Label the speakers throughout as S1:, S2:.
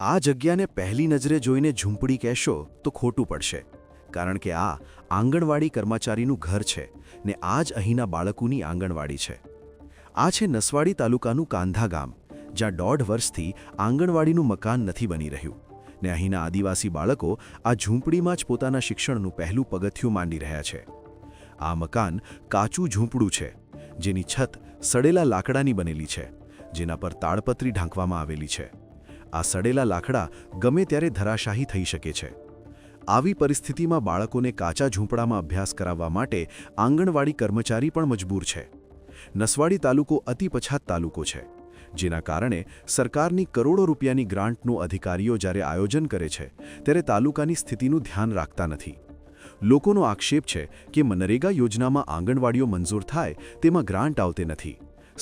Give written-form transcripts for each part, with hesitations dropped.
S1: આ જગ્યાને પહેલી નજરે જોઈને ઝૂંપડી કહેશો તો ખોટું પડશે, કારણ કે આ આંગણવાડી કર્મચારીનું ઘર છે ને આ જ અહીંના બાળકોની આંગણવાડી છે. આ છે નસવાડી તાલુકાનું કાંધા ગામ, જ્યાં 1.5 વર્ષથી આંગણવાડીનું મકાન નથી બની રહ્યું ને અહીંના આદિવાસી બાળકો આ ઝૂંપડીમાં જ પોતાના શિક્ષણનું પહેલું પગથિયું માંડી રહ્યા છે. આ મકાન કાચું ઝૂંપડું છે, જેની છત સડેલા લાકડાની બનેલી છે, જેના પર તાડપત્રી ઢાંકવામાં આવેલી છે. આ સડેલા લાકડા ગમે ત્યારે ધરાશાયી થઈ શકે છે. આવી પરિસ્થિતિમાં બાળકોને કાચા ઝૂંપડામાં અભ્યાસ કરાવવા માટે આંગણવાડી કર્મચારી પણ મજબૂર છે. નસવાડી તાલુકો અતિ પછાત તાલુકો છે, જેના કારણે સરકારની કરોડો રૂપિયાની ગ્રાન્ટનું અધિકારીઓ જ્યારે આયોજન કરે છે ત્યારે તાલુકાની સ્થિતિનું ધ્યાન રાખતા નથી. લોકોનો આક્ષેપ છે કે મનરેગા યોજનામાં આંગણવાડીઓ મંજૂર થાય તેમાં ગ્રાન્ટ આવતી નથી,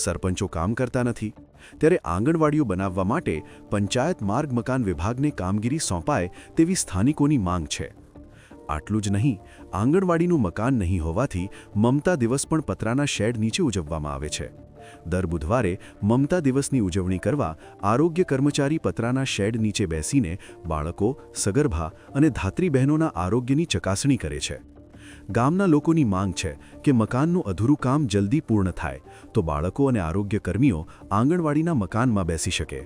S1: સરપંચો કામ કરતા નથી, ત્યારે આંગણવાડીઓ બનાવવા માટે પંચાયત માર્ગ મકાન વિભાગને કામગીરી સોંપાય તેવી સ્થાનિકોની માંગ છે. આટલું જ નહીં, આંગણવાડીનું મકાન નહીં હોવાથી મમતા દિવસ પણ પતરાના શેડ નીચે ઉજવવામાં આવે છે. દર બુધવારે મમતા દિવસની ઉજવણી કરવા આરોગ્ય કર્મચારી પતરાના શેડ નીચે બેસીને બાળકો, સગર્ભા અને ધાત્રી બહેનોના આરોગ્યની ચકાસણી કરે છે. ગામના લોકોની માંગ છે કે મકાનનું અધૂરું કામ જલ્દી પૂર્ણ થાય તો બાળકો અને આરોગ્ય કર્મીઓ આંગણવાડીના મકાનમાં બેસી શકે.